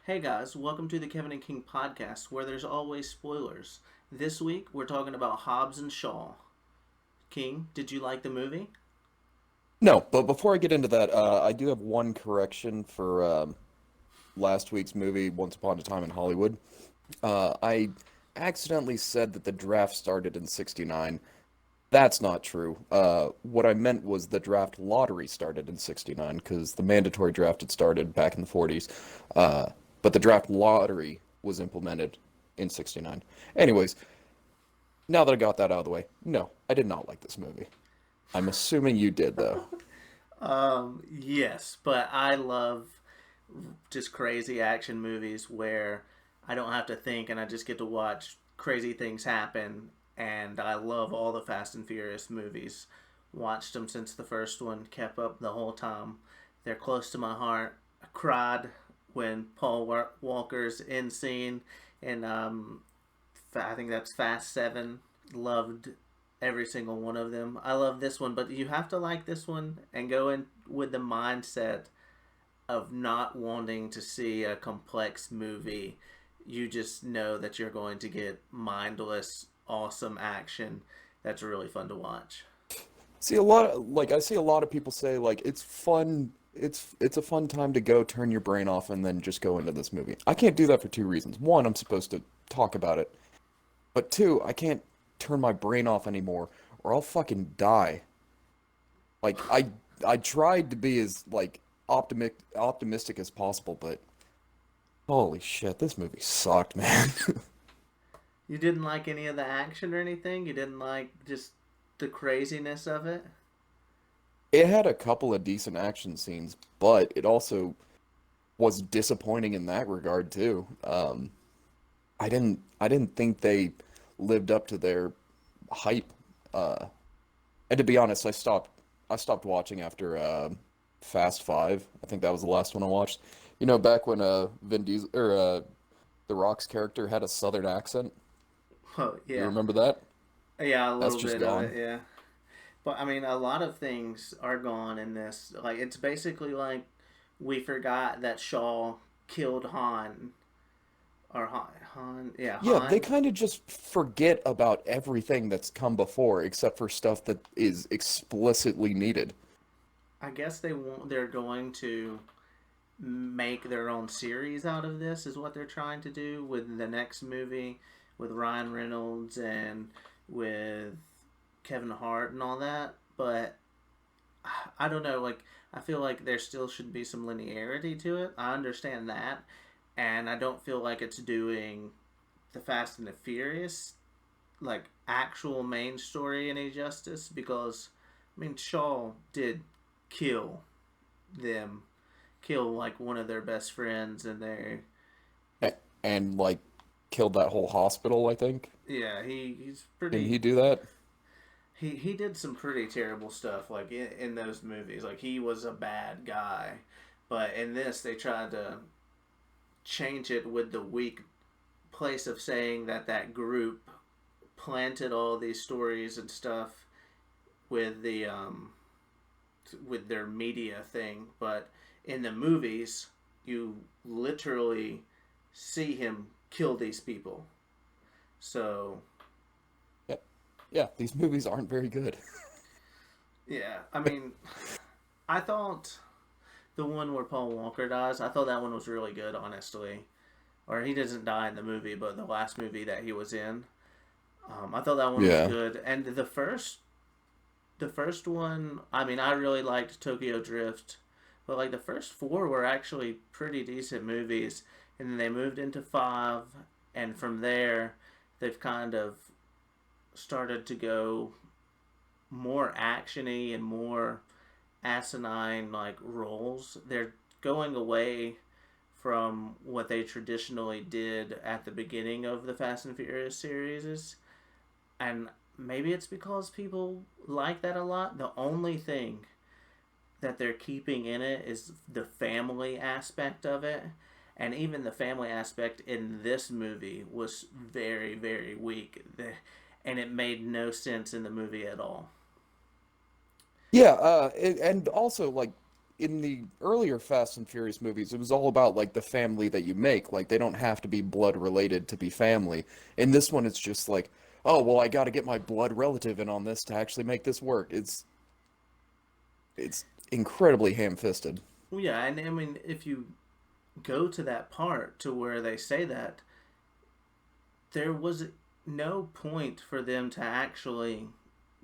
Hey guys, welcome to the Kevin and King podcast where there's always spoilers. This week we're talking about Hobbs and Shaw. King, did you like the movie? No, but before I get into that, I do have one correction for last week's movie, Once Upon a Time in Hollywood. I accidentally said that the draft started in '69. That's not true. What I meant was the draft lottery started in '69 because the mandatory draft had started back in the '40s. But the draft lottery was implemented in '69. Anyways, now that I got that out of the way, no, I did not like this movie. I'm assuming you did, though. Yes, but I love just crazy action movies where I don't have to think and I just get to watch crazy things happen. And I love all the Fast and Furious movies. Watched them since the first one, kept up the whole time. They're close to my heart. I cried when Paul Walker's in scene and I think that's Fast 7. Loved every single one of them. I love this one, but you have to like this one and go in with the mindset of not wanting to see a complex movie. You just know that you're going to get mindless, awesome action that's really fun to watch. See a lot of, like I see a lot of people say like it's fun, it's a fun time to go turn your brain off and then just go into this movie. I can't do that for two reasons. One, I'm supposed to talk about it, but two, I can't turn my brain off anymore or I'll fucking die. Like I tried to be as like optimistic as possible, but holy shit, this movie sucked, man. You didn't like any of the action or anything? You didn't like just the craziness of it? It had a couple of decent action scenes, but it also was disappointing in that regard too. I didn't think they lived up to their hype. Uh, and to be honest, I stopped watching after Fast Five. I think that was the last one I watched. You know, back when Vin Diesel or The Rock's character had a southern accent. Oh, You yeah. remember that? Yeah, a That's little just bit of it, gone. yeah. But I mean, a lot of things are gone in this. Like, it's basically like we forgot that Shaw killed Han. Or Han, yeah, Yeah, they Han. kind of just forget about everything that's come before, except for stuff that is explicitly needed. I guess they're going to make their own series out of this, is what they're trying to do with the next movie with Ryan Reynolds and with Kevin Hart and all that. But I don't know, like, I feel like there still should be some linearity to it. I understand that. And I don't feel like it's doing the Fast and the Furious, like, actual main story any justice because, I mean, Shaw did kill them, kill, like, one of their best friends, and they, And like killed that whole hospital, I think. yeah, he's Didn't pretty. he do that? He did some pretty terrible stuff, like in those movies. Like he was a bad guy, but in this they tried to change it with the weak place of saying that that group planted all these stories and stuff with the with their media thing, but in the movies you literally see him kill these people. So Yeah. Yeah, these movies aren't very good. yeah, I mean, I thought the one where Paul Walker dies, I thought that one was really good, honestly. Or he doesn't die in the movie, but the last movie that he was in, I thought that one was Yeah. good. And the first one, I mean, I really liked Tokyo Drift, but like the first four were actually pretty decent movies, and then they moved into five, and from there, they've kind of started to go more actiony and more asinine like roles. They're going away from what they traditionally did at the beginning of the Fast and Furious series, and maybe it's because people like that a lot. The only thing that they're keeping in it is the family aspect of it. And even the family aspect in this movie was very, very weak. And it made no sense in the movie at all. Yeah, and also like in the earlier Fast and Furious movies, it was all about like the family that you make. Like they don't have to be blood related to be family. In this one, it's just like, oh well, I got to get my blood relative in on this to actually make this work. It's incredibly ham-fisted. Well, yeah, and I mean, if you go to that part to where they say that, there was no point for them to actually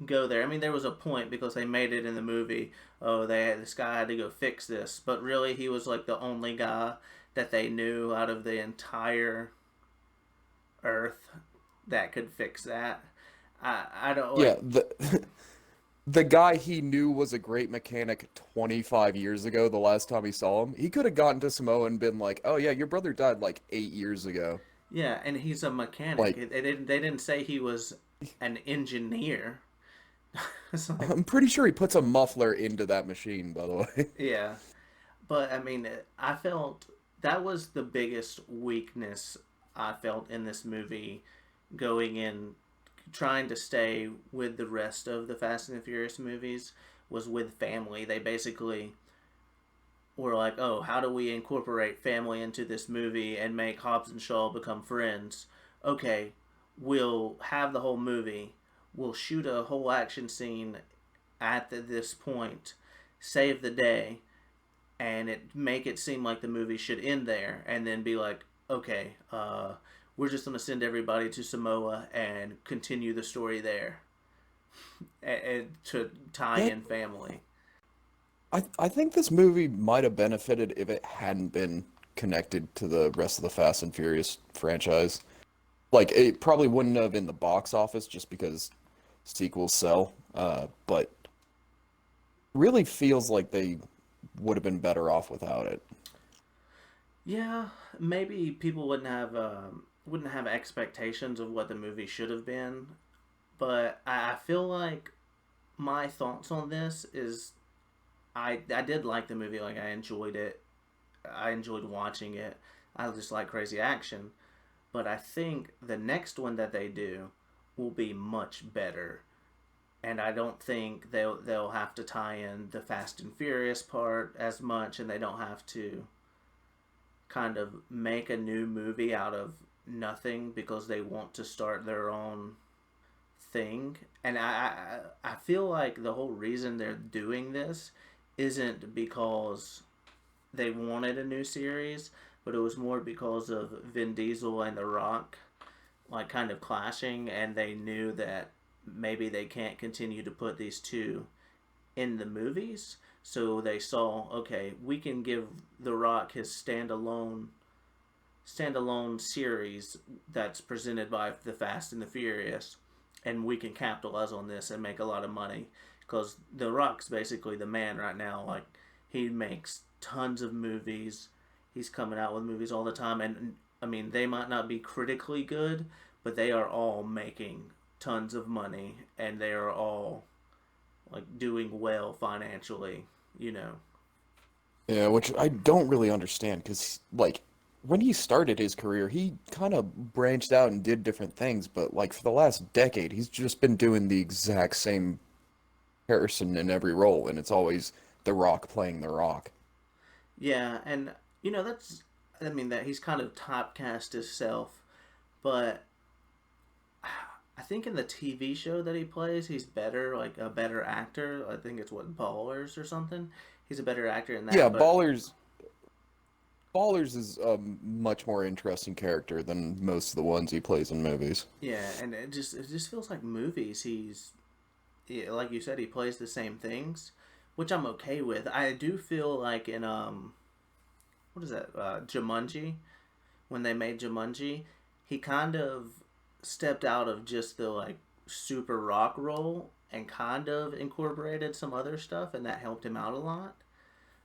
go there. I mean, there was a point because they made it in the movie. Oh, this guy had to go fix this, but really, he was like the only guy that they knew out of the entire Earth that could fix that. I don't Yeah, like. the guy he knew was a great mechanic 25 years ago, the last time he saw him, he could have gotten to Samoa and been like, "Oh yeah, your brother died like 8 years ago." Yeah, and he's a mechanic. Like, They didn't say he was an engineer. It's like, I'm pretty sure he puts a muffler into that machine, by the way. yeah, but I mean, I felt that was the biggest weakness I felt in this movie, going in, trying to stay with the rest of the Fast and the Furious movies, was with family. They basically were like, oh, how do we incorporate family into this movie and make Hobbs and Shaw become friends? Okay, we'll have the whole movie. We'll shoot a whole action scene at this point, save the day, and make it seem like the movie should end there, and then be like, okay, we're just gonna send everybody to Samoa and continue the story there, and to tie That in family. I think this movie might have benefited if it hadn't been connected to the rest of the Fast and Furious franchise. Like it probably wouldn't have in the box office just because sequels sell. But really feels like they would have been better off without it. Yeah, maybe people wouldn't have expectations of what the movie should have been, but I feel like my thoughts on this is I did like the movie. Like, I enjoyed it. I enjoyed watching it. I just like crazy action. But I think the next one that they do will be much better. And I don't think they'll have to tie in the Fast and Furious part as much, and they don't have to kind of make a new movie out of nothing because they want to start their own thing. And I feel like the whole reason they're doing this isn't because they wanted a new series, but it was more because of Vin Diesel and The Rock, like, kind of clashing, and they knew that maybe they can't continue to put these two in the movies. So they saw, okay, we can give The Rock his standalone series that's presented by the Fast and the Furious, and we can capitalize on this and make a lot of money because The Rock's basically the man right now. Like, he makes tons of movies. He's coming out with movies all the time, and I mean, they might not be critically good, but they are all making tons of money, and they are all like doing well financially. You know. Yeah, which I don't really understand because, like, when he started his career, he kind of branched out and did different things, but, like, for the last decade, he's just been doing the exact same person in every role, and it's always The Rock playing The Rock. Yeah, and that's, I mean, that he's kind of typecast himself, but I think in the TV show that he plays, he's better, like a better actor. I think it's what, Ballers or something. He's a better actor in Yeah, that, but Ballers is a much more interesting character than most of the ones he plays in movies. yeah, and it just feels like movies. Yeah, like you said, he plays the same things, which I'm okay with. I do feel like in what is that, Jumanji, when they made Jumanji, he kind of stepped out of just the like super rock role and kind of incorporated some other stuff, and that helped him out a lot.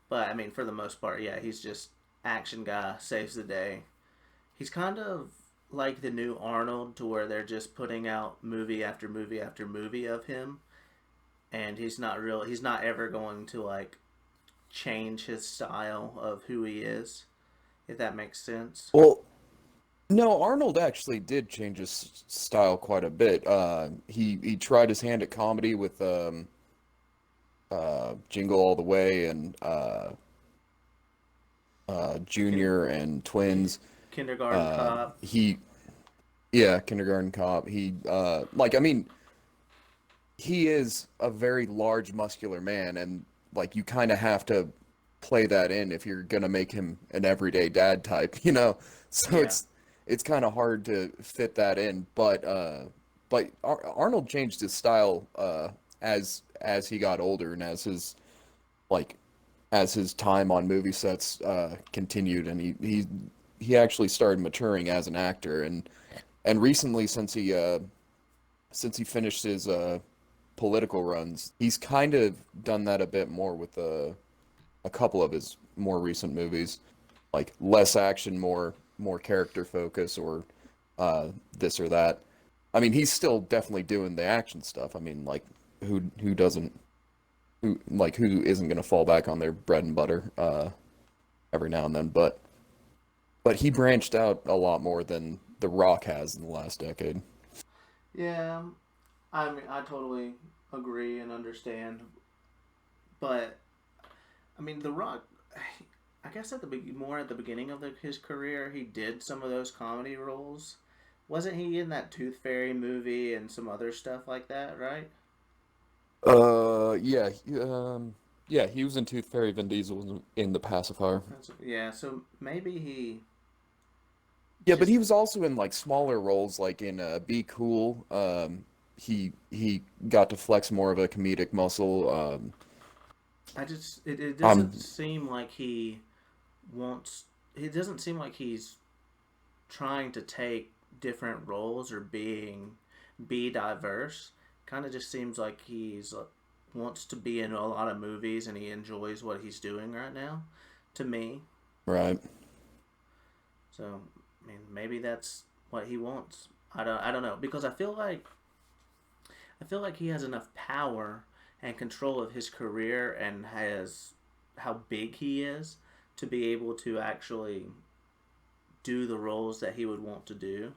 But I mean, for the most part, yeah, he's just action guy, saves the day. He's kind of like the new Arnold, to where they're just putting out movie after movie after movie of him, and he's not ever going to like change his style of who he is, if that makes sense. Well, no, Arnold actually did change his style quite a bit. He tried his hand at comedy with Jingle All the Way and Kin- Junior and Twins. Kindergarten Cop. He Yeah, Kindergarten Cop. I mean, he is a very large, muscular man, and like you kind of have to play that in if you're gonna make him an everyday dad type, you know. So Yeah. it's kind of hard to fit that in, but Arnold changed his style as he got older and like as his time on movie sets continued, and he actually started maturing as an actor, and recently since he finished his political runs, he's kind of done that a bit more with a couple of his more recent movies, like less action, more character focus, or this or that. I mean, he's still definitely doing the action stuff. I mean, like who doesn't who isn't gonna fall back on their bread and butter every now and then, but he branched out a lot more than The Rock has in the last decade. Yeah. I mean, I totally agree and understand, but I mean, The Rock. I guess more at the beginning of his career, he did some of those comedy roles. Wasn't he in that Tooth Fairy movie and some other stuff like that? Right? Yeah, yeah, he was in Tooth Fairy. Vin Diesel was in The Pacifier. Yeah. So maybe he Yeah, but just. he was also in like smaller roles, like in Be Cool. He got to flex more of a comedic muscle. I just. It doesn't I'm seem like he wants. It doesn't seem like he's trying to take different roles or be diverse. Kind of just seems like he's wants to be in a lot of movies and he enjoys what he's doing right now. To me, right. so I mean maybe that's what he wants. I don't know because I feel like he has enough power and control of his career and has how big he is to be able to actually do the roles that he would want to do.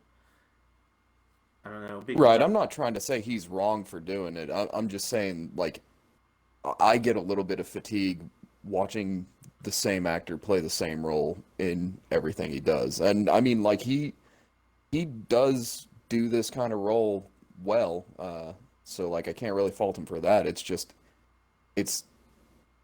I don't know because Right. I I'm not trying to say he's wrong for doing it. I'm just saying, like, I get a little bit of fatigue watching the same actor play the same role in everything he does. And I mean, like, he does do this kind of role well. So like, I can't really fault him for that. It's just it's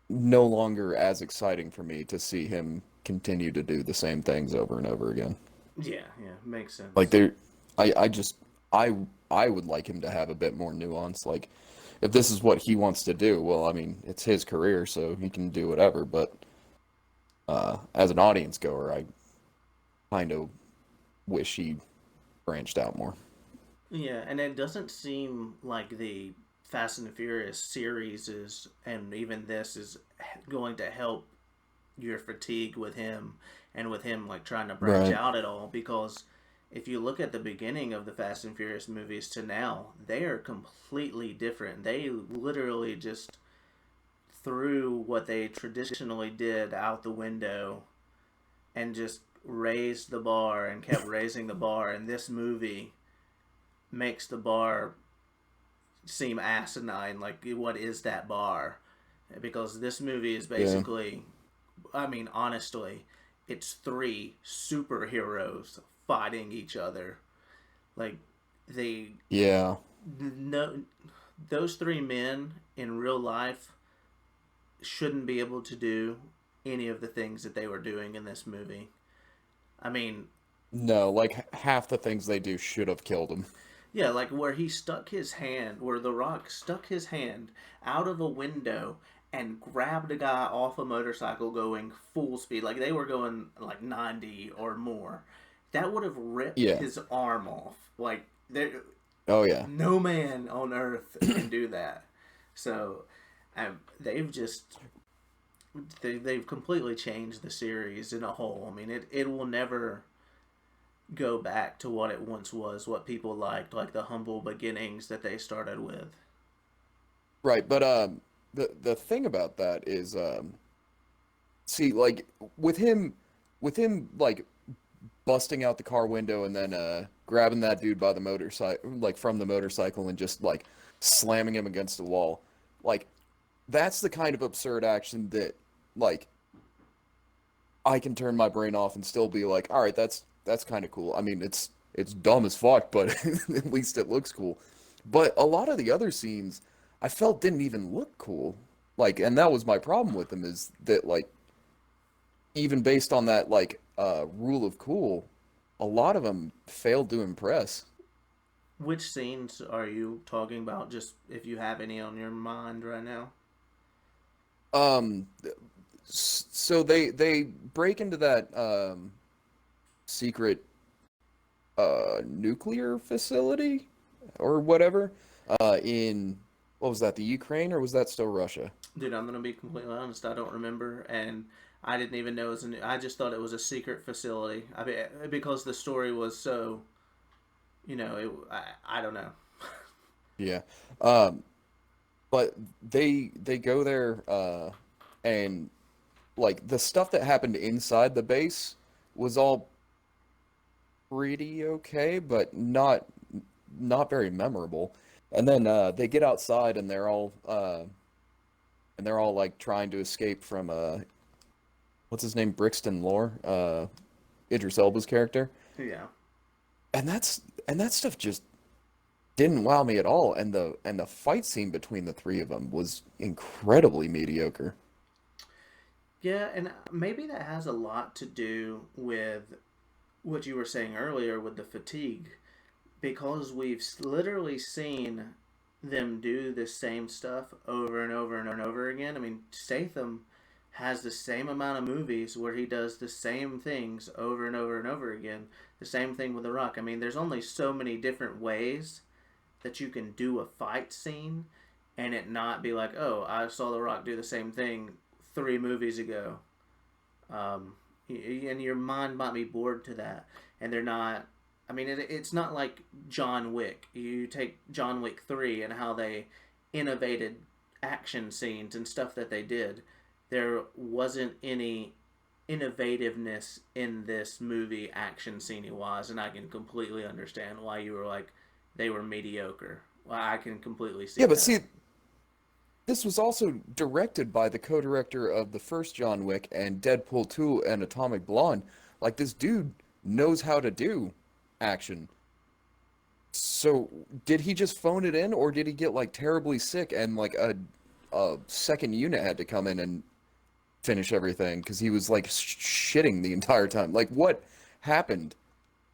no longer as exciting for me to see him continue to do the same things over and over again. yeah, yeah, makes Like sense. there, I just I I would like him to have a bit more nuance. Like if this is what he wants to do, well, I mean, it's his career, so he can do whatever. But as an audience goer, I kind of wish he branched out more. Yeah, and it doesn't seem like the Fast and the Furious series is, and even this is going to help your fatigue with him and with him like trying to branch Right. out at all because if you look at the beginning of the Fast and Furious movies to now, they are completely different. They literally just threw what they traditionally did out the window and just raised the bar and kept raising the bar. And this movie makes the bar seem asinine. Like, what is that bar? Because this movie is Yeah. basically, I mean, honestly, it's three superheroes fighting each other. Like, they Yeah. no, those three men in real life shouldn't be able to do any of the things that they were doing in this movie. I mean, No, like half the things they do should have killed him. yeah, like where he stuck his hand, where The Rock stuck his hand out of a window and grabbed a guy off a motorcycle going full speed, like they were going like 90 or more. That would have ripped Yeah. his arm off. Like there, Oh yeah. no man on earth can do that. So, they've just they've completely changed the series in a whole. I mean, it will never go back to what it once was, what people liked, like the humble beginnings that they started with. Right, but the thing about that is see like with him with him like busting out the car window and then grabbing that dude by the motorcycle like from the motorcycle and just like slamming him against the wall. Like that's the kind of absurd action that like I can turn my brain off and still be like, all right, that's kind of cool. I mean, it's dumb as fuck, but at least it looks cool. But a lot of the other scenes I felt didn't even look cool. Like, and that was my problem with them is that like even based on that like rule of cool, a lot of them failed to impress. Which scenes are you talking about? Just if you have any on your mind right now. Um, so they break into that secret nuclear facility or whatever in what was that, the Ukraine or was that still Russia? Dude, I'm gonna be completely honest. I don't remember, and I didn't even know it was. I just thought it was a secret facility. I mean, because the story was so, I don't know. Yeah. Um, but they go there and like the stuff that happened inside the base was all pretty okay, but not very memorable. And then they get outside and they're all like trying to escape from what's his name, Brixton Lore, Idris Elba's character. Yeah. And that stuff just didn't wow me at all. And the fight scene between the three of them was incredibly mediocre. Yeah, and maybe that has a lot to do with what you were saying earlier with the fatigue, because we've literally seen them do the same stuff over and over and over again. I mean, Statham has the same amount of movies where he does the same things over and over and over again. The same thing with The Rock. I mean, there's only so many different ways that you can do a fight scene and it not be like, oh, I saw The Rock do the same thing 3 movies ago. Um, and your mind might be bored to that, and they're not. I mean, it's not like John Wick. You take John Wick 3 and how they innovated action scenes and stuff that they did. There wasn't any innovativeness in this movie action scene wise, and I can completely understand why you were like they were mediocre. Well, I can completely see Yeah, but that. see, this was also directed by the co-director of the first John Wick and Deadpool 2 and Atomic Blonde. Like this dude knows how to do action. So did he just phone it in or did he get like terribly sick and like a second unit had to come in and finish everything because he was like shitting the entire time? Like what happened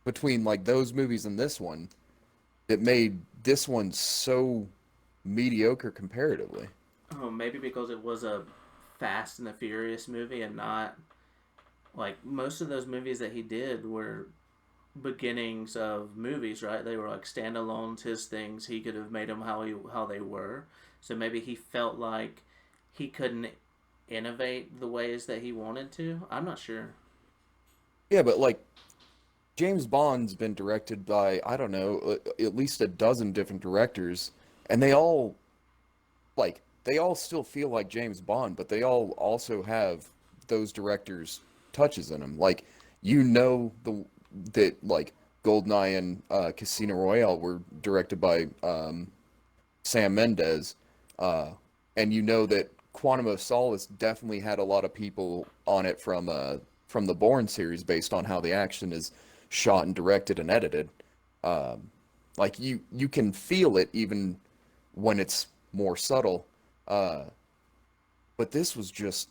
between like those movies and this one that made this one so mediocre comparatively? Oh, maybe because it was a Fast and the Furious movie and not like most of those movies that he did were beginnings of movies, right? They were like standalones, his things. He could have made them how they were. So maybe he felt like he couldn't innovate the ways that he wanted to. I'm not sure. Yeah, but like James Bond's been directed by, I don't know, at least a dozen different directors, and they all still feel like James Bond, but they all also have those directors' touches in them. Like you know the that like Goldeneye and Casino Royale were directed by Sam Mendes, uh, and you know that Quantum of Solace definitely had a lot of people on it from the Bourne series based on how the action is shot and directed and edited. Um, like you can feel it even when it's more subtle. Uh, but this was just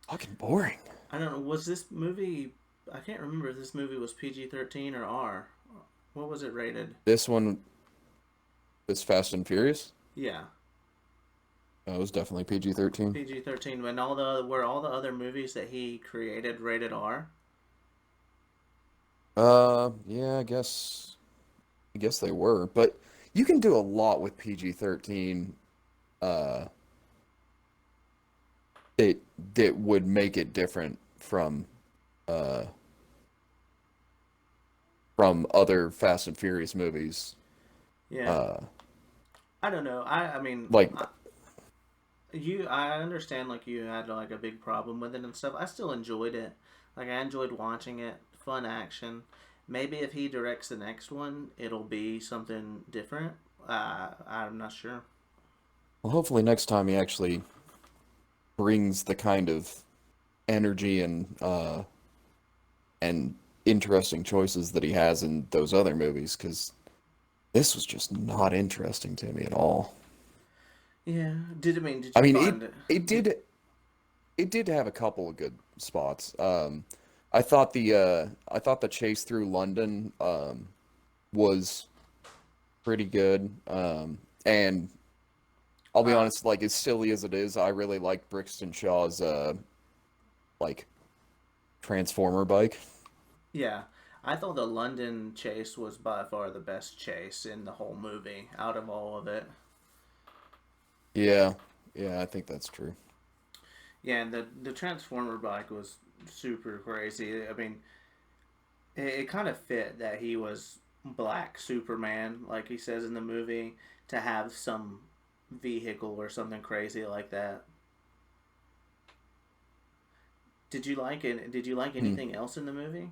fucking boring. I don't know. Was this movie? I can't remember if this movie was PG-13 or R. What was it rated? This one, this Fast and Furious, Yeah, it was definitely PG-13. PG-13. When all the were all the other movies that he created rated R. Yeah, I guess they were, but you can do a lot with PG-13 uh that that would make it different uh from other Fast and Furious movies. Yeah, Uh I don't know. I mean, like I understand like you had like a big problem with it and stuff. I still enjoyed it. Like I enjoyed watching it. Fun action. Maybe if he directs the next one, it'll be something different. I'm not sure. Well, hopefully next time he actually brings the kind of energy and interesting choices that he has in those other movies, because this was just not interesting to me at all. Yeah. Did I you mean, find it? it Did did have a couple of good spots. I thought the chase through London was pretty good. And I'll be uh honest, like as silly as it is, I really liked Brixton Shaw's like Transformer bike. yeah. I thought the London chase was by far the best chase in the whole movie out of all of it. Yeah, yeah, I think that's true. Yeah, and the Transformer bike was super crazy. I mean, it kind of fit that he was Black Superman, like he says in the movie, to have some vehicle or something crazy like that. Did you like it? Did you like Hmm. anything else in the movie?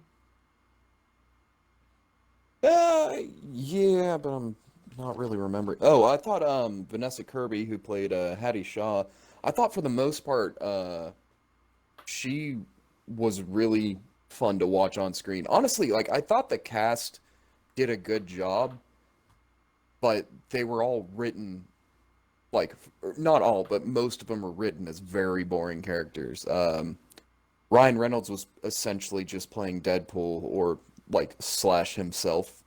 Yeah, but I'm not really remembering. Oh, I thought Vanessa Kirby, who played Hattie Shaw, I thought for the most part she was really fun to watch on screen. Honestly, like I thought the cast did a good job, but they were all written like not all, but most of them were written as very boring characters. Ryan Reynolds was essentially just playing Deadpool or like Slash himself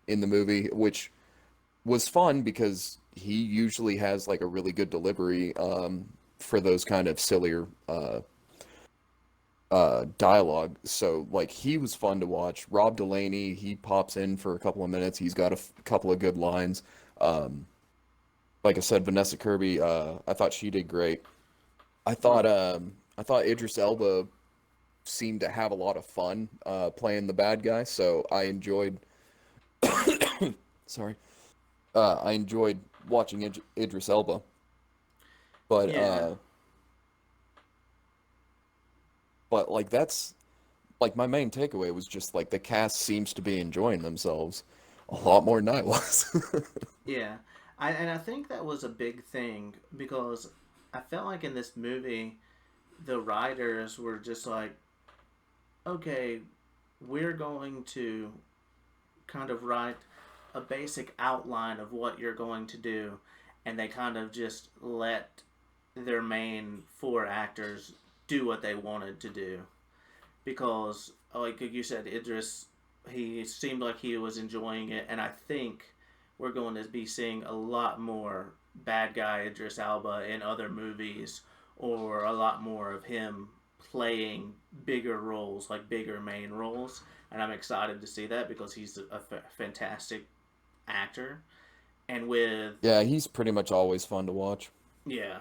in the movie, which was fun because he usually has like a really good delivery for those kind of sillier dialogue. So like he was fun to watch. Rob Delaney, he pops in for a couple of minutes. He's got a couple of good lines. Um, like I said, Vanessa Kirby, I thought she did great. Well, I thought Idris Elba seemed to have a lot of fun playing the bad guy, so I enjoyed sorry. I enjoyed watching Idris Elba. But yeah, like that's like my main takeaway was just like the cast seems to be enjoying themselves a lot more than I was. yeah. I think that was a big thing because I felt like in this movie the writers were just like, okay, we're going to kind of write a basic outline of what you're going to do, and they kind of just let their main four actors do what they wanted to do because, like you said, Idris, he seemed like he was enjoying it, and I think we're going to be seeing a lot more bad guy Idris Alba in other movies, or a lot more of him playing bigger roles, like bigger main roles. And I'm excited to see that because he's a fantastic actor. And with Yeah, he's pretty much always fun to watch. yeah,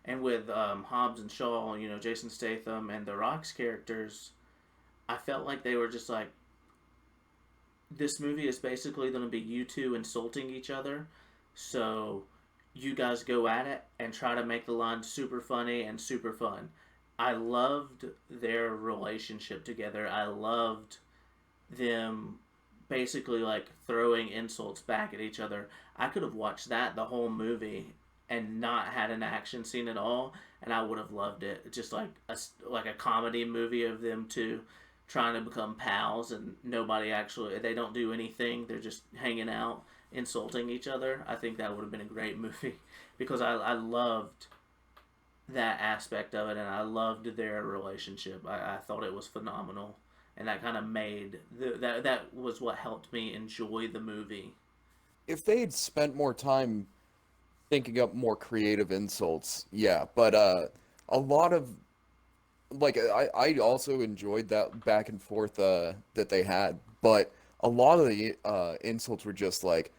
and with Hobbs and Shaw, Jason Statham and The Rock's characters, I felt like they were just like, this movie is basically going to be you two insulting each other. So you guys go at it and try to make the line super funny and super fun. I loved their relationship together. I loved them basically like throwing insults back at each other. I could have watched that the whole movie and not had an action scene at all, and I would have loved it. Just like a comedy movie of them two trying to become pals, and nobody actually, they don't do anything. They're just hanging out, insulting each other. I think that would have been a great movie because I loved that aspect of it, and I loved their relationship. I thought it was phenomenal, and that kind of made that was what helped me enjoy the movie. If they had spent more time thinking up more creative insults, yeah, but a lot of like I also enjoyed that back and forth that they had, but a lot of the insults were just like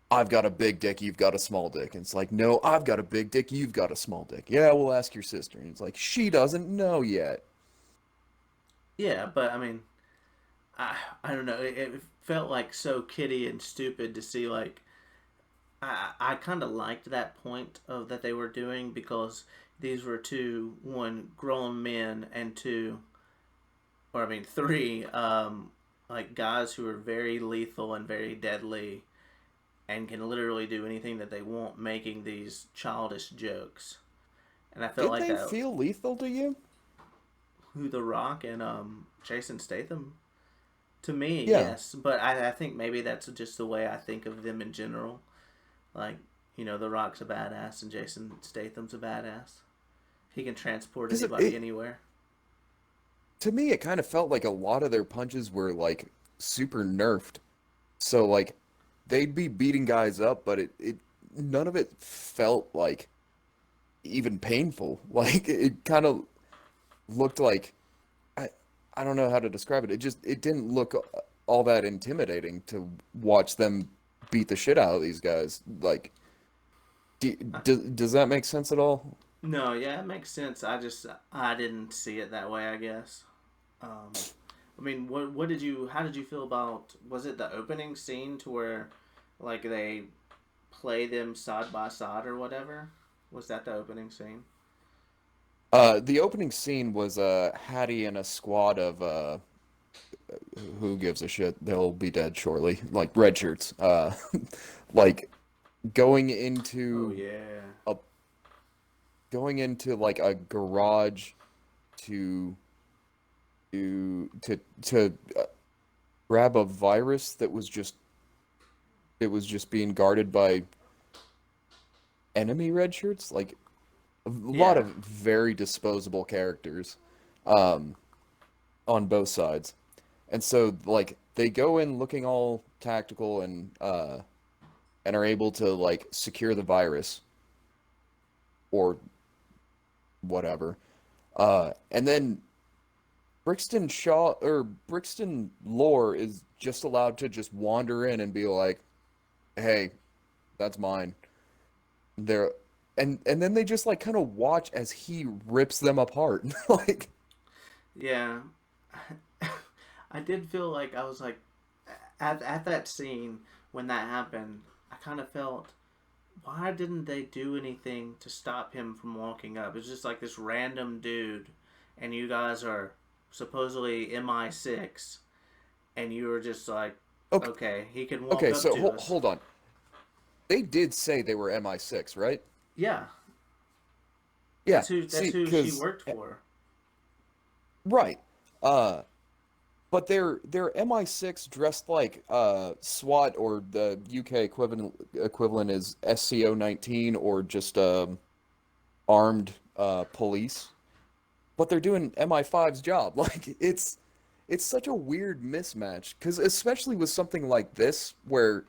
I've got a big dick, you've got a small dick. And it's like, no, I've got a big dick, you've got a small dick. Yeah, we'll ask your sister. And it's like, she doesn't know yet. Yeah, but I mean, I don't know. It felt like so kiddie and stupid to see like I kind of liked that point of that they were doing because these were one grown men and two, or I mean three, like guys who were very lethal and very deadly, and can literally do anything that they want, making these childish jokes. And I felt Did like they that. feel lethal to you? Who, The Rock and Jason Statham? To me, Yeah. yes, but I think maybe that's just the way I think of them in general. Like, The Rock's a badass and Jason Statham's a badass. He can transport Because anybody anywhere. to me, it kind of felt like a lot of their punches were like super nerfed. So like they'd be beating guys up, but it none of it felt like even painful. Like it kind of looked like I I don't know how to describe it. It didn't look all that intimidating to watch them beat the shit out of these guys. Like, does that make sense at all? No, yeah, it makes sense. I didn't see it that way. I guess. Um, I mean, what did you? How did you feel about? Was it the opening scene to where, like, they play them side by side or whatever? Was that the opening scene? The opening scene was Hattie and a squad of who gives a shit? They'll be dead shortly. Like red shirts. Like going Oh into yeah, a like a garage to to grab a virus that was just it was just being guarded by enemy red shirts. Like a lot yeah, of very disposable characters um on both sides. And so like they go in looking all tactical and are able to like secure the virus or whatever. And then Brixton Lore is just allowed to just wander in and be like, "Hey, that's mine." They're and then they just like kind of watch as he rips them apart. Like, yeah. I did feel like I was like, at that scene when that happened, I kind of felt, why didn't they do anything to stop him from walking up? It's just like this random dude, and you guys are supposedly MI6, and you were just like, okay, okay, he can walk okay, up so to us. hold on. They did say they were MI6, right? Yeah, Yeah. that's See, who she because worked for. right. Uh, but they're MI6 dressed like SWAT or the UK equivalent is SCO-19 or just armed police. But they're doing MI5's job. Like it's such a weird mismatch because especially with something like this where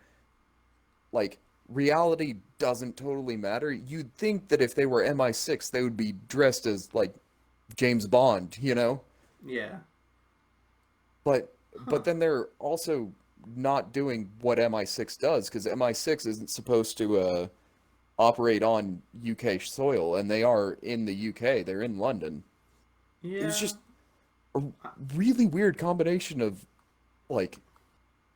like reality doesn't totally matter. You'd think that if they were MI6, they would be dressed as like James Bond, you know? Yeah. But Huh. then they're also not doing what MI6 does because MI6 isn't supposed to operate on UK soil, and they are in the UK. They're in London. It was Yeah. just a really weird combination of like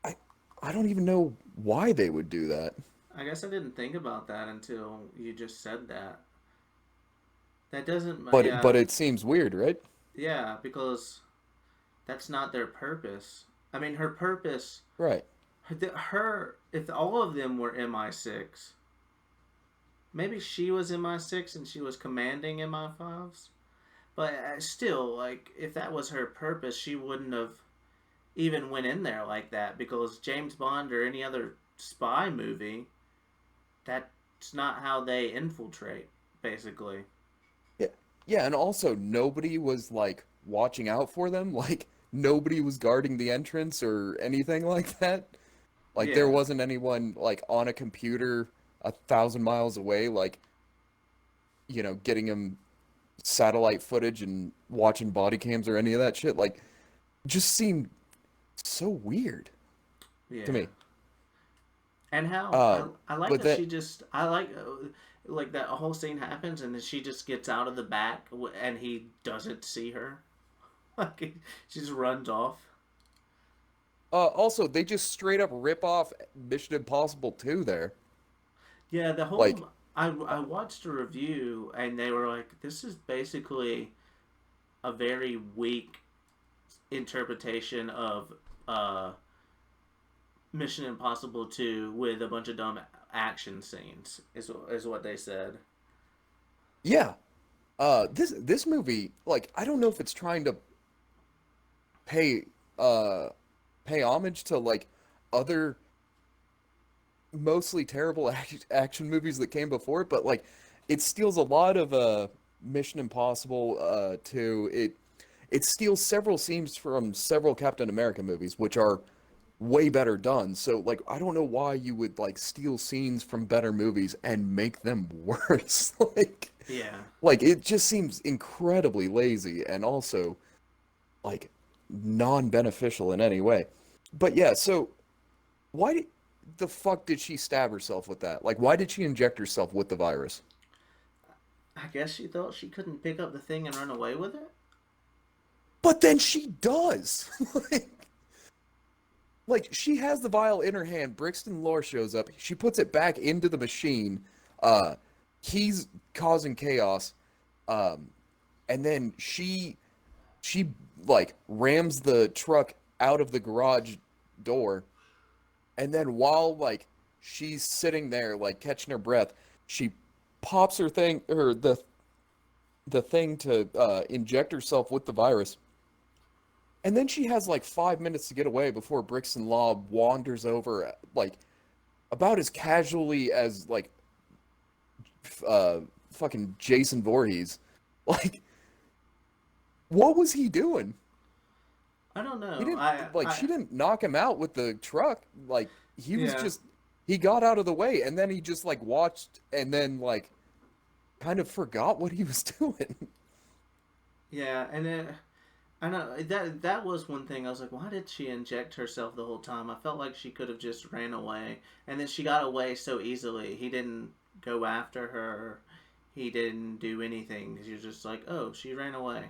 I I don't even know why they would do that. I guess I didn't think about that until you just said that. That doesn't. But Yeah. it seems weird, right? Yeah, because that's not their purpose. I mean, her purpose, Right. if all of them were MI6, maybe she was MI6 and she was commanding MI5s. But still, like, if that was her purpose, she wouldn't have even went in there like that because James Bond or any other spy movie, that's not how they infiltrate, basically. Yeah. Yeah, and also nobody was like watching out for them. Like nobody was guarding the entrance or anything like that. Like there Yeah. wasn't anyone like on a computer 1,000 miles away, like, getting him satellite footage and watching body cams or any of that shit. Like, just seemed so weird to Yeah. me. And how Uh, I like but that that, she just I like that whole scene happens and then she just gets out of the back and he doesn't see her. Like she just runs off. also, they just straight up rip off Mission Impossible 2 there. Yeah, the Like, whole I watched a review and they were like, this is basically a very weak interpretation of uh Mission Impossible 2 with a bunch of dumb action scenes, is what they said. Yeah. This movie, like, I don't know if it's trying to pay uh pay homage to like other mostly terrible action movies that came before it, but like it steals a lot of Mission Impossible to it steals several scenes from several Captain America movies, which are way better done. So like I don't know why you would like steal scenes from better movies and make them worse. Yeah. Like it just seems incredibly lazy and also like non-beneficial in any way. But yeah, so why did the fuck did she stab herself with that? Like why did she inject herself with the virus? I guess she thought she couldn't pick up the thing and run away with it. But then she does. like, like she has the vial in her hand. Brixton Lore shows up. She puts it back into the machine. Uh he's causing chaos. Um and then she like rams the truck out of the garage door, and then while like she's sitting there like catching her breath, she pops her thing or the thing to inject herself with the virus, and then she has like 5 minutes to get away before Brixton Law wanders over like about as casually as like uh fucking Jason Voorhees. Like what was he doing? I don't He know. didn't like she didn't knock him out with the truck. Like he was Yeah, just he got out of the way and then he just like watched and then like kind of forgot what he was doing. yeah, and then I know that was one thing. I was like, why did she inject herself the whole time? I felt like she could have just ran away, and then she got away so easily. He didn't go after her. He didn't do anything. She was just like, oh, she ran away.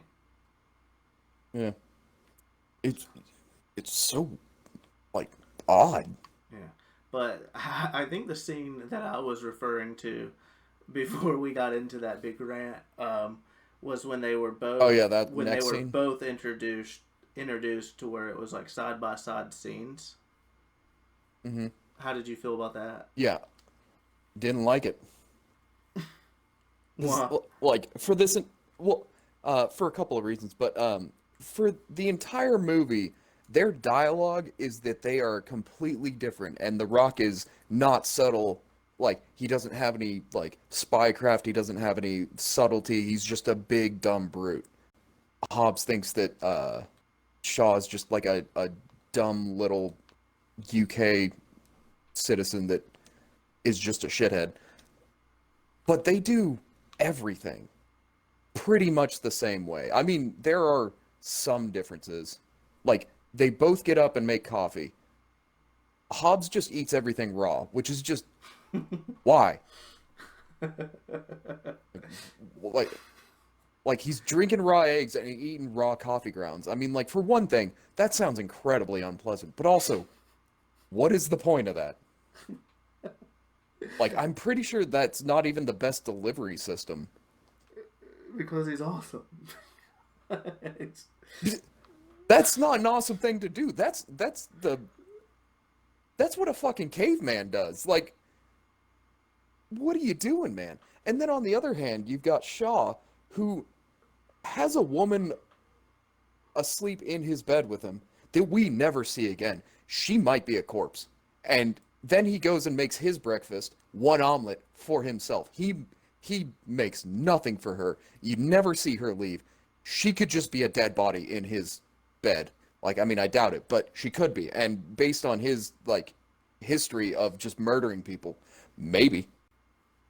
Yeah. It's it's so like odd. Yeah, but I think the scene that I was referring to before we got into that big rant was Oh yeah, that when they next were scene. both introduced to where it was like side by side scenes. Hmm. How did you feel about that? Yeah, didn't like it. This Wow. like for this well for a couple of reasons, but for the entire movie their dialogue is that they are completely different and The Rock is not subtle. Like he doesn't have any like spycraft, he doesn't have any subtlety. He's just a big dumb brute. Hobbs thinks that Shaw is just like a dumb little UK citizen that is just a shithead. But they do everything pretty much the same way. I mean, there are some differences. Like, they both get up and make coffee. Hobbs just eats everything raw, which is just why? Like, like he's drinking raw eggs and eating raw coffee grounds. I mean, like for one thing, that sounds incredibly unpleasant. But also, what is the point of that? Like, I'm pretty sure that's not even the best delivery system. Because he's awesome. It's- That's not an awesome thing to do. That's what a fucking caveman does. Like, what are you doing, man? And then on the other hand, you've got Shaw, who has a woman asleep in his bed with him that we never see again. She might be a corpse. And then he goes and makes his breakfast, one omelet for himself. He makes nothing for her. You never see her leave. She could just be a dead body in his bed. Like, I mean, I doubt it, but she could be. And based on his like history of just murdering people, maybe.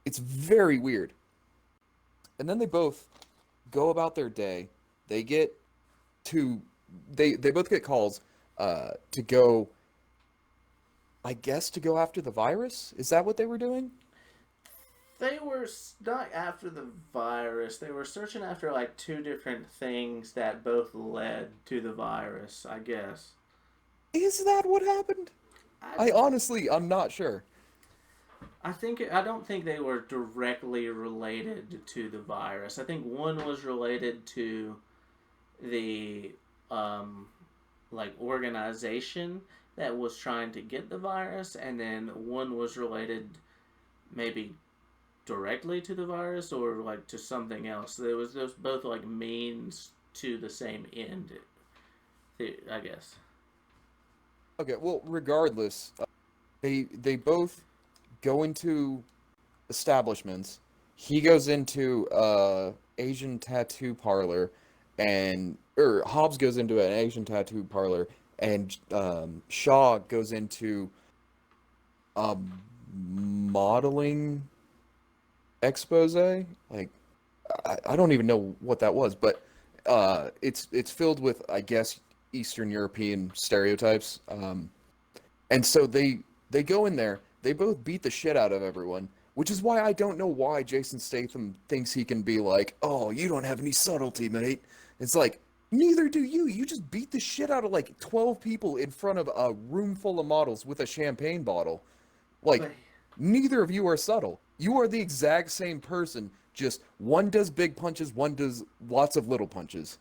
It's very weird. And then they both go about their day. They get to they both get calls to go, I guess, to go after the virus. Is that what they were doing? They were not after the virus. They were searching after like two different things that both led to the virus, I guess. Is that what happened? I I'm not sure. I don't think they were directly related to the virus. I think one was related to the like organization, that was trying to get the virus, and then one was related maybe directly to the virus or like to something else. There was both like means to the same end, I guess. Okay, well, regardless, they both go into establishments. He goes into Asian tattoo parlor, and or Hobbs goes into an Asian tattoo parlor, and Shaw goes into a modeling expose. Like I don't even know what that was, but it's filled with, I guess, Eastern European stereotypes. And so they go in there, they both beat the shit out of everyone, which is why I don't know why Jason Statham thinks he can be like, "Oh, you don't have any subtlety, mate." It's like, neither do you. You just beat the shit out of like 12 people in front of a room full of models with a champagne bottle. Like, But neither of you are subtle. You are the exact same person, just one does big punches, one does lots of little punches.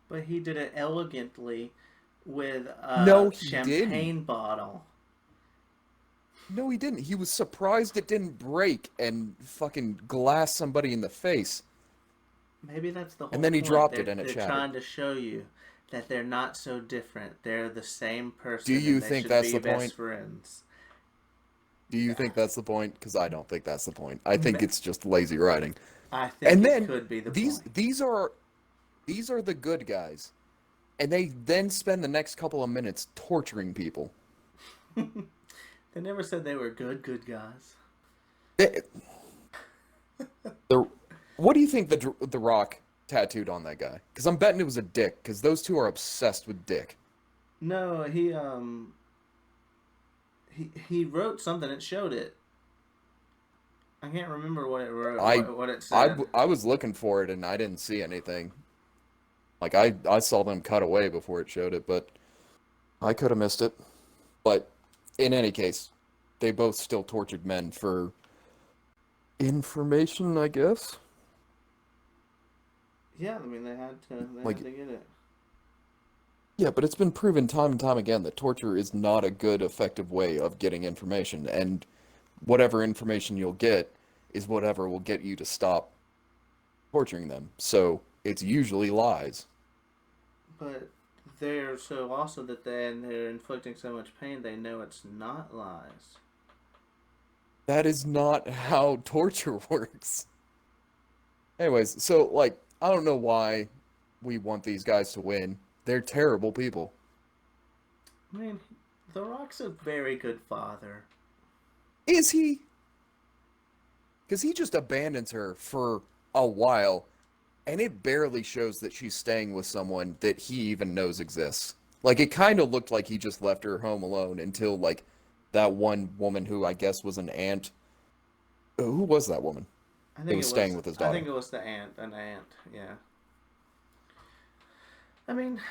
but he did it elegantly with No, a he didn't. champagne bottle. No, he didn't. He was surprised it didn't break and fucking glass somebody in the face. Maybe that's the And whole then he point. dropped it They're and it they're shattered. trying to show you that they're not so different. They're the same Do person, you and they think should that's be the best point? friends. Do you think that's the point? Because I don't think that's the point. I think M- it's just lazy writing. I think And it then could be the these point. these are these are the good guys. And they then spend the next couple of minutes torturing people. They never said they were good guys. They, the what do you think the Rock tattooed on that guy? Because I'm betting it was a dick. Because those two are obsessed with dick. No, he wrote something. It showed it. I can't remember what it wrote. I What it said. I was looking for it and I didn't see anything. Like I saw them cut away before it showed it, but I could have missed it. But in any case, they both still tortured men for information, I guess. Yeah, I mean they had to. They had Like, to get it. yeah, but it's been proven time and time again that torture is not a good, effective way of getting information, and whatever information you'll get is whatever will get you to stop torturing them. So it's usually lies. But they're so also that they're inflicting so much pain. They know it's not lies. That is not how torture works. Anyways, so like, I don't know why we want these guys to win. They're terrible people. I mean, The Rock's a very good father. Is he? Because he just abandons her for a while, and it barely shows that she's staying with someone that he even knows exists. Like, it kind of looked like he just left her home alone until, like, that one woman who I guess was an aunt. Who was that woman I that think was it staying was. with his I think daughter? it was the aunt. An aunt. Yeah. I mean,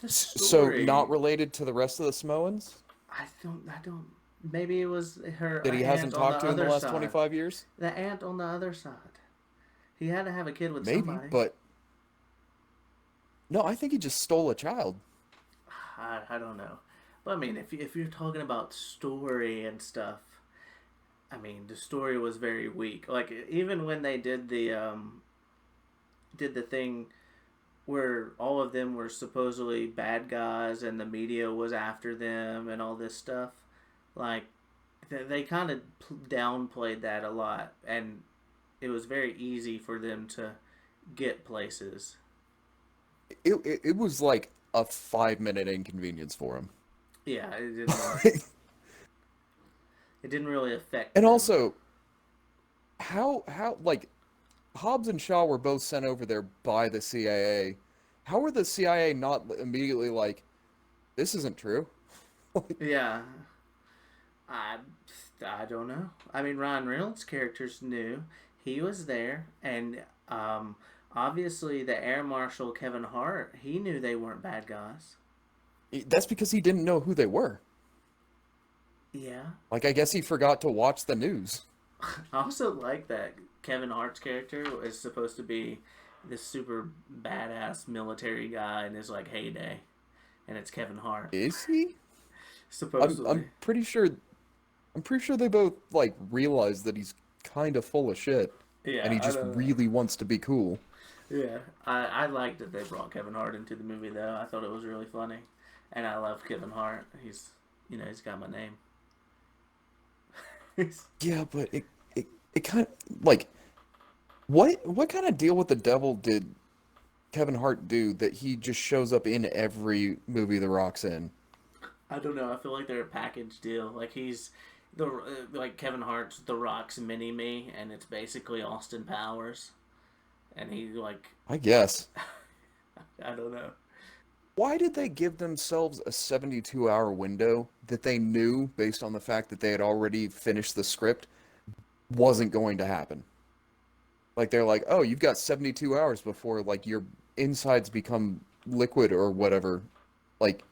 the So, not story. related to the rest of the Samoans I don't. I don't. Maybe it was her that he aunt hasn't on the talked to in the other last side. 25 years? The aunt on the other side. He had to have a kid with Maybe, somebody. but no, I think he just stole a child. I don't know. But I mean, if you're talking about story and stuff, I mean, the story was very weak. Like even when they did the thing where all of them were supposedly bad guys and the media was after them and all this stuff, like they kind of downplayed that a lot, and it was very easy for them to get places. It was like a 5 minute inconvenience for him. Yeah, it didn't really affect And them. also, how like Hobbs and Shaw were both sent over there by the CIA. How were the CIA not immediately like, this isn't true? Yeah, I I don't know. I mean, Ryan Reynolds' character's new. He was there, and obviously the Air Marshal Kevin Hart. He knew they weren't bad guys. That's because he didn't know who they were. Yeah, Like, I guess he forgot to watch the news. I also like that Kevin Hart's character is supposed to be this super badass military guy in his like heyday, and it's Kevin Hart. Is he? I'm supposedly. I'm pretty sure I'm pretty sure they both like realize that he's kind of full of shit and Yeah, he I just don't know. really wants to be cool. Yeah, I liked that they brought Kevin Hart into the movie though. I thought it was really funny, and I love Kevin Hart. He's got my name. Yeah, but it kind of like what kind of deal with the devil did Kevin Hart do that he just shows up in every movie The Rock's in? I don't know. I feel like they're a package deal. Like he's like Kevin Hart's The Rock's mini me, and it's basically Austin Powers, and he like I guess. I don't know. Why did they give themselves a 72-hour window that they knew, based on the fact that they had already finished the script, wasn't going to happen? Like they're like, "Oh, you've got 72 hours before like your insides become liquid or whatever." Like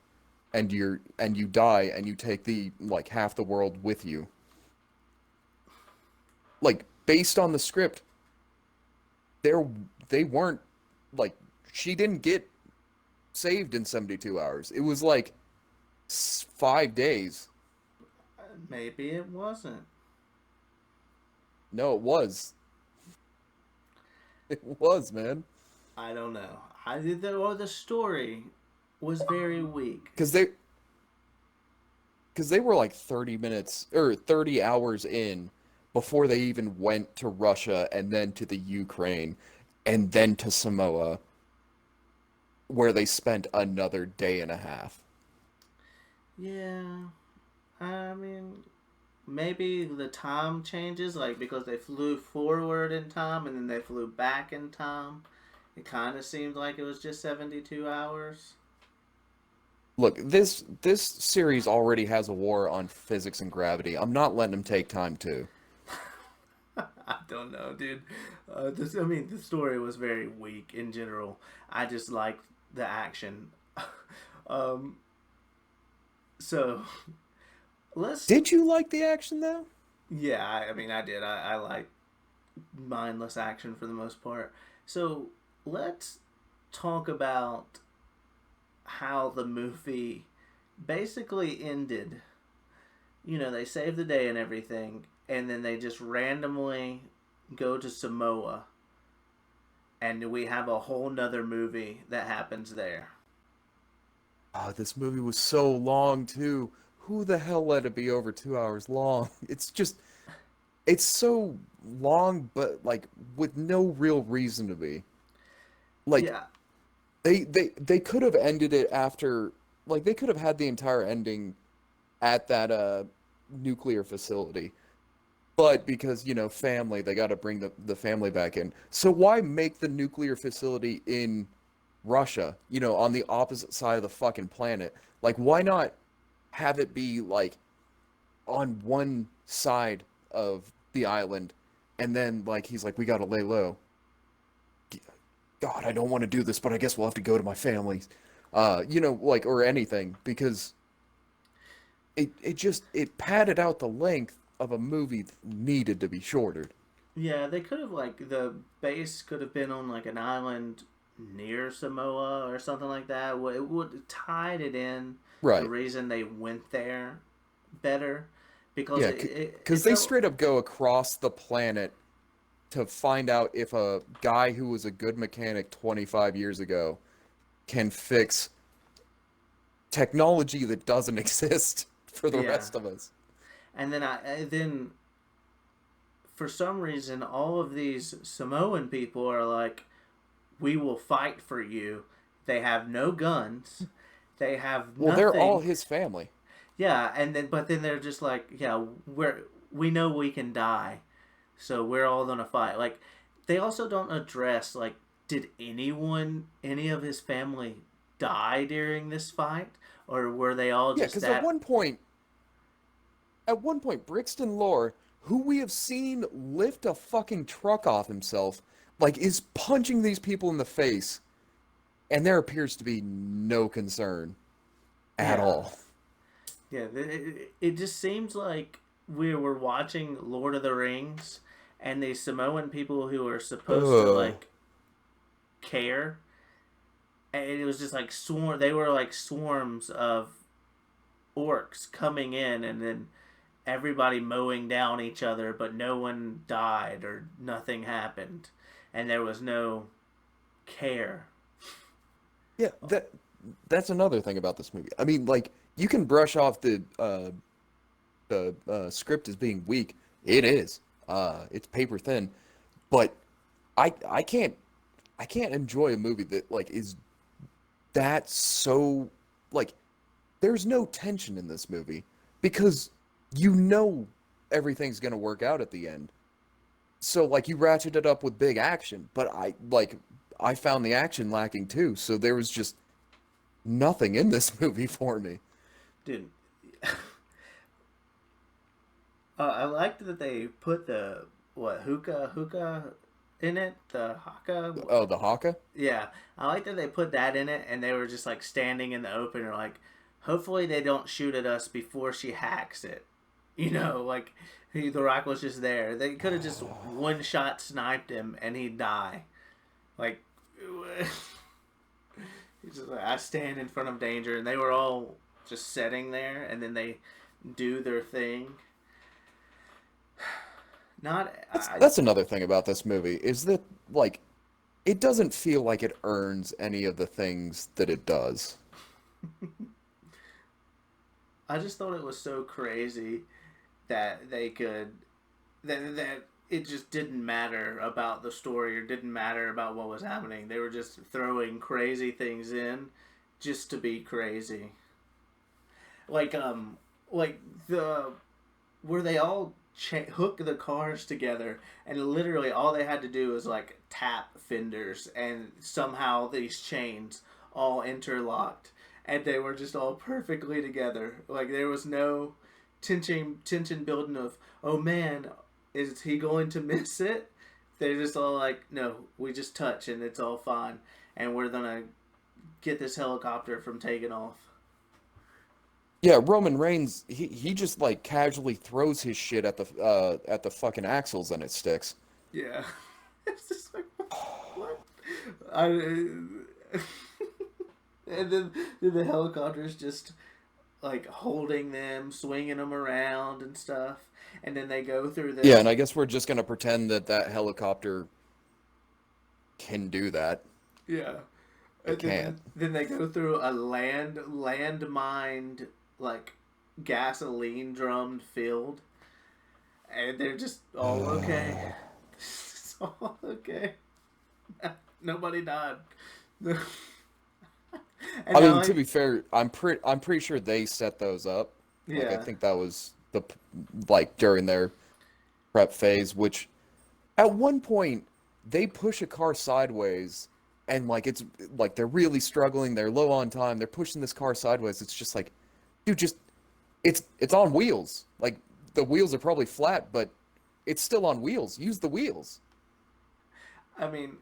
and you die and you take the like half the world with you. Like based on the script, they're they weren't like she didn't get saved in 72 hours. It was like 5 days. Maybe it wasn't. No, it was. It was, man. I don't know. I did the or the story was very weak. Because they were like 30 minutes or 30 hours in before they even went to Russia and then to the Ukraine and then to Samoa, where they spent another day and a half. Yeah, I mean, maybe the time changes, like because they flew forward in time and then they flew back in time. It kind of seemed like it was just 72 hours. Look, this series already has a war on physics and gravity. I'm not letting them take time too. I don't know, dude. I mean, the story was very weak in general. I just liked the action. um, so let's, Did you like the action though? yeah, I mean, I did. I like mindless action for the most part. So let's talk about how the movie basically ended. They save the day and everything, and then they just randomly go to Samoa, and we have a whole nother movie that happens there. Oh, this movie was so long too. Who the hell let it be over 2 hours long? It's so long, but like with no real reason to be. Like Yeah, they could have ended it after like they could have had the entire ending at that nuclear facility. But because, family, they got to bring the family back in. So why make the nuclear facility in Russia, on the opposite side of the fucking planet? Like why not have it be like on one side of the island and then like he's like we got to lay low. God, I don't want to do this, but I guess we'll have to go to my family. Like or anything because it padded out the length of a movie that needed to be shorter. yeah, they could have like the base could have been on like an island near Samoa or something like that. It would tied it in the Right. reason they went there better because Yeah, it because they felt straight up go across the planet to find out if a guy who was a good mechanic 25 years ago can fix technology that doesn't exist for the yeah. rest of us. And then for some reason all of these Samoan people are like, we will fight for you. They have no guns. They have Well, they're all nothing. his family. Yeah, and then they're just like, yeah, we know we can die, so we're all gonna fight. Like, they also don't address like, did any of his family die during this fight, or were they all Yeah, just because that? at one point, Brixton Lore, who we have seen lift a fucking truck off himself, like is punching these people in the face, and there appears to be no concern at Yeah, all. yeah. It just seems like we were watching Lord of the Rings, and these Samoan people who are supposed to Ugh. like care, and it was just like swarm. They were like swarms of orcs coming in and then everybody mowing down each other, but no one died or nothing happened, and there was no care. Yeah, that's another thing about this movie. I mean, like you can brush off the script as being weak. It is. It's paper thin, but I can't enjoy a movie that like is that so like there's no tension in this movie because you know everything's gonna work out at the end. So like you ratchet it up with big action, but I found the action lacking too. So there was just nothing in this movie for me. Dude, I liked that they put the what hookah in it, the haka. Oh, the Haka? Yeah, I like that they put that in it, and they were just like standing in the open, or like, hopefully they don't shoot at us before she hacks it. Like the Rock was just there. They could have just one shot sniped him, and he'd die. Like, he's just like, I stand in front of danger, and they were all just sitting there, and then they do their thing. Not, That's another thing about this movie is that like it doesn't feel like it earns any of the things that it does. I just thought it was so crazy that they could that it just didn't matter about the story or didn't matter about what was happening. They were just throwing crazy things in just to be crazy. Like like the where they all hook the cars together, and literally all they had to do was like tap fenders, and somehow these chains all interlocked, and they were just all perfectly together. Like there was no tension building of, oh man, is he going to miss it? They're just all like, no, we just touch and it's all fine, and we're gonna get this helicopter from taking off. Yeah, Roman Reigns, he just like casually throws his shit at the fucking axles and it sticks. Yeah, it's just like what? I and then the helicopters just like holding them, swinging them around and stuff, and then they go through Yeah, and this. I guess we're just gonna pretend that that helicopter can do that. Yeah, It and can't. then they go through a landmined like gasoline drummed field, and they're just all okay. It's all okay. Nobody died. And I now, mean, to like, be fair, I'm pretty sure they set those up. Like I yeah, think that was like during their prep phase, which at one point they push a car sideways and like it's like they're really struggling, they're low on time, they're pushing this car sideways. It's just like, dude, just it's on wheels. Like the wheels are probably flat, but it's still on wheels. Use the wheels. I mean,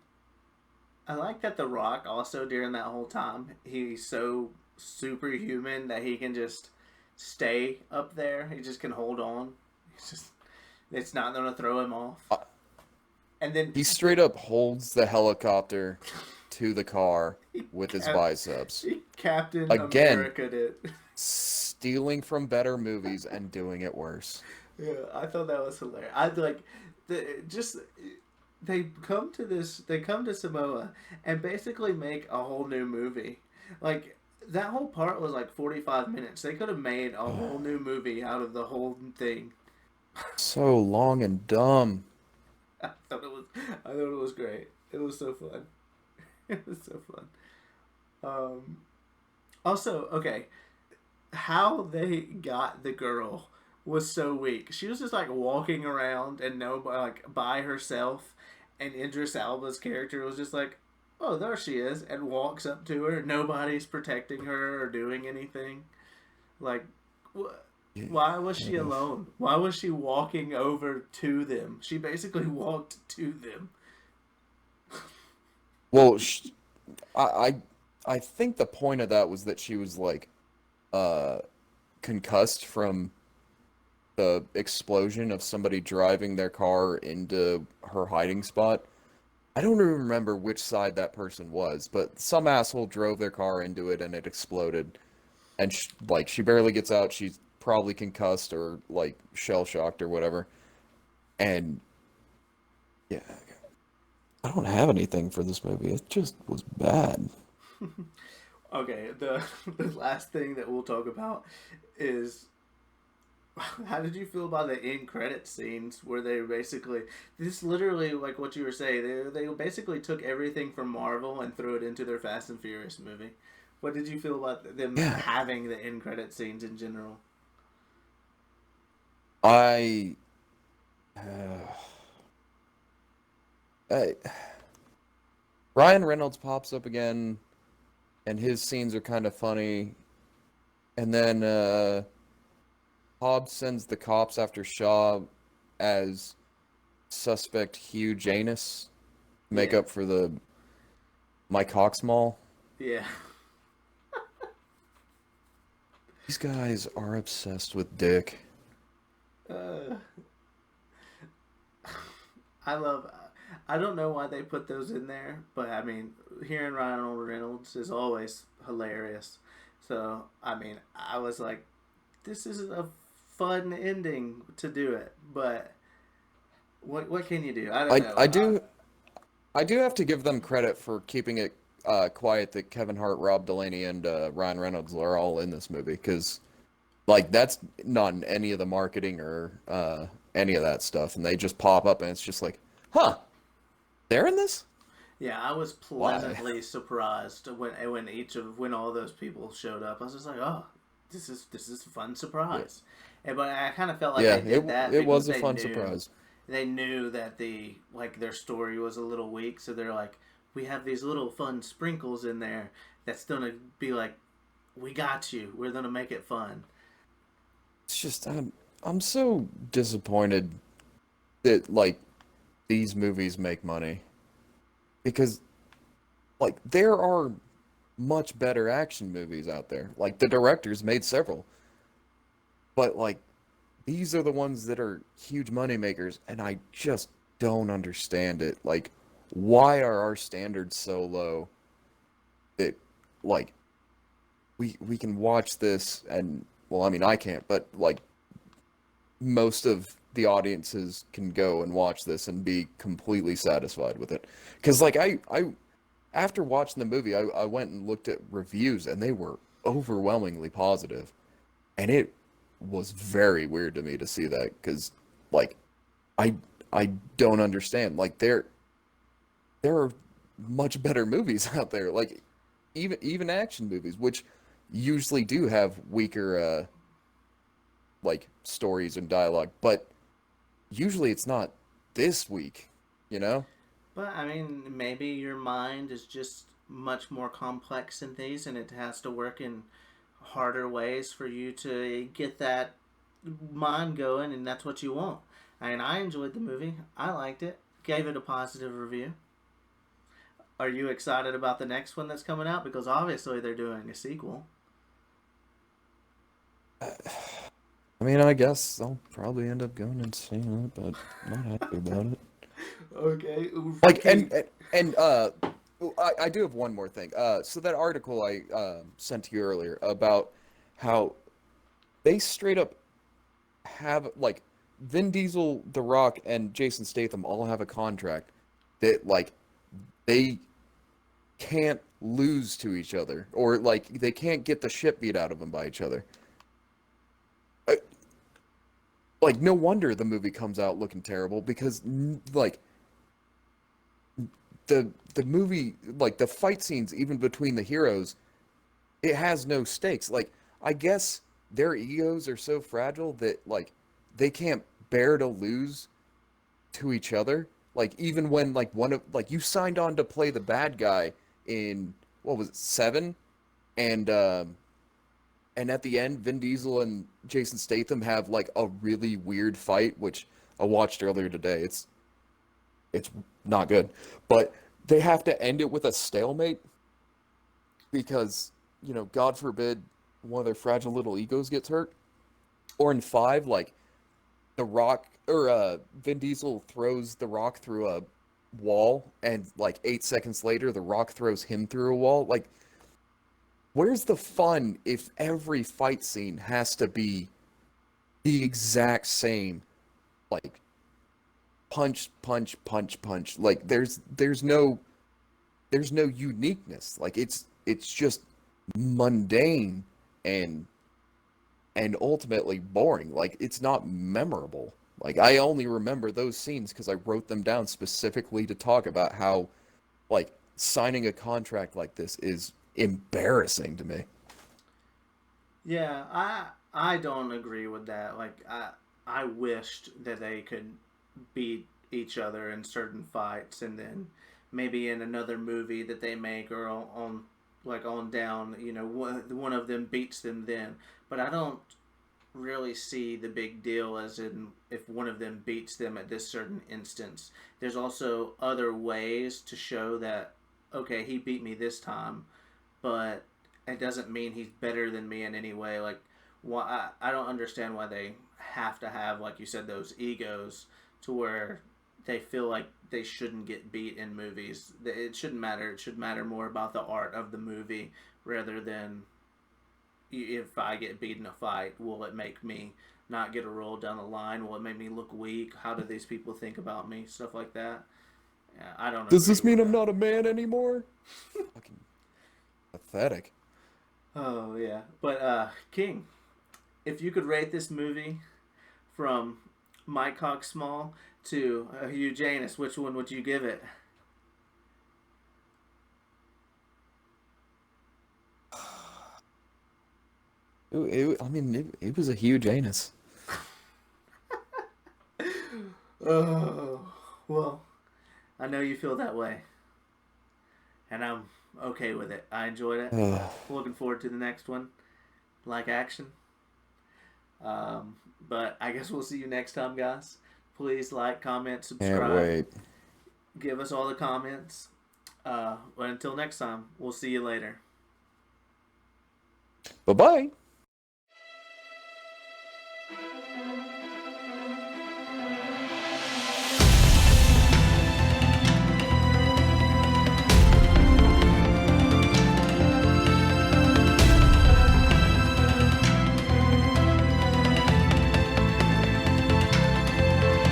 I like that The Rock also during that whole time he's so superhuman that he can just stay up there. He just can hold on. He's just it's not gonna throw him off. Uh, And then He straight up holds the helicopter to the car he, with his cap- biceps. he Captain Again, America did. stealing from better movies and doing it worse. Yeah, I thought that was hilarious. I like just they come to this. They come to Samoa and basically make a whole new movie. Like that whole part was like 45 minutes. They could have made a whole new movie out of the whole thing. So long and dumb. I thought it was. I thought it was great. It was so fun. It was so fun. Um. Also, okay, how they got the girl was so weak. She was just like walking around and no like by herself, and Idris Elba's character was just like, "Oh, there she is," and walks up to her. Nobody's protecting her or doing anything. Like, wh- Yeah. why was she alone? Why was she walking over to them? She basically walked to them. Well, I, I I think the point of that was that she was like uh concussed from the explosion of somebody driving their car into her hiding spot. I don't even remember which side that person was, but some asshole drove their car into it and it exploded. and like she barely gets out. She's probably concussed or like shell shocked or whatever. And yeah, I don't have anything for this movie. It just was bad. Okay, the the last thing that we'll talk about is how did you feel about the end credit scenes where they basically this literally like what you were saying they basically took everything from Marvel and threw it into their Fast and Furious movie. What did you feel about them Yeah, having the end credit scenes in general? I, uh, I Ryan Reynolds pops up again, and his scenes are kind of funny. And then Hobbs sends the cops after Shaw as suspect Hugh Janus to make Yeah, up for the Mike Hawks Mall. yeah. These guys are obsessed with Dick. Uh, I love. I don't know why they put those in there, but I mean, hearing Ryan Reynolds is always hilarious. So I mean, I was like, this is a fun ending to do it, but what can you do? I don't I know. I do I do have to give them credit for keeping it quiet that Kevin Hart, Rob Delaney, and Ryan Reynolds are all in this movie because like that's not in any of the marketing or any of that stuff, and they just pop up and it's just like, huh, they're in this? Yeah, I was Why? pleasantly surprised when all those people showed up. I was just like, oh, this is a fun Yeah, surprise. But I kind of felt like yeah, they did that it because was a fun surprise. they knew that their story was a little weak, so they're like, we have these little fun sprinkles in there that's gonna be like, we got you. We're gonna make it fun. It's just I'm so disappointed that like these movies make money because like there are much better action movies out there. Like the directors made several, but like these are the ones that are huge money makers, and I just don't understand it. Like, why are our standards so low that like we can watch this and well, I mean I can't, but like most of the audiences can go and watch this and be completely satisfied with it. Because like I after watching the movie, I went and looked at reviews and they were overwhelmingly positive. And it was very weird to me to see that because like I I don't understand. Like there are much better movies out there. Like even action movies, which usually do have weaker like stories and dialogue, but usually it's not this week, you know? But I mean, maybe your mind is just much more complex than these, and it has to work in harder ways for you to get that mind going, and that's what you want. I mean, I enjoyed the movie. I liked it. Gave it a positive review. Are you excited about the next one that's coming out? Because obviously they're doing a sequel. I mean, I guess I'll probably end up going and seeing it, but I'm not happy about it. Okay, Like, can you? I do have one more thing. So that article I sent to you earlier about how they straight up have like Vin Diesel, The Rock, and Jason Statham all have a contract that like they can't lose to each other, or like they can't get the shit beat out of them by each other. Uh, Like, no wonder the movie comes out looking terrible because like the movie, like the fight scenes, even between the heroes, it has no stakes. Like, I guess their egos are so fragile that like they can't bear to lose to each other. Like even when like one of like you signed on to play the bad guy in what was it, Seven, and and at the end, Vin Diesel and Jason Statham have like a really weird fight, which I watched earlier today. It's not good, but they have to end it with a stalemate because God forbid one of their fragile little egos gets hurt. Or in five, like the Rock or Vin Diesel throws the Rock through a wall, and like 8 seconds later, the Rock throws him through a wall. Like Where's the fun if every fight scene has to be the exact same? Like punch, punch, punch, punch. Like there's no uniqueness. Like it's just mundane and and ultimately boring. Like it's not memorable. Like I only remember those scenes because I wrote them down specifically to talk about how like signing a contract like this is embarrassing to me. Yeah, I don't agree with that. Like I wished that they could beat each other in certain fights, and then maybe in another movie that they make or on like on down, one of them beats them then. But I don't really see the big deal as in if one of them beats them at this certain instance. There's also other ways to show that okay, he beat me this time, but it doesn't mean he's better than me in any way. Like, why I don't understand why they have to have, like you said, those egos to where they feel like they shouldn't get beat in movies. It shouldn't matter. It should matter more about the art of the movie rather than if I get beat in a fight, will it make me not get a role down the line? Will it make me look weak? How do these people think about me? Stuff like that. Yeah, I don't Does agree this with mean I'm that. not a man anymore? Fucking pathetic. Oh yeah, but King, if you could rate this movie from Mike Cock Small to Hugh Janus, which one would you give it? I mean, it was a huge anus. Oh, well, I know you feel that way, and I'm okay with it. I enjoyed it. Looking forward to the next one. Like action. But I guess we'll see you next time, guys. Please like, comment, Can't subscribe. wait. Give us all the comments. But until next time, we'll see you later. Bye bye.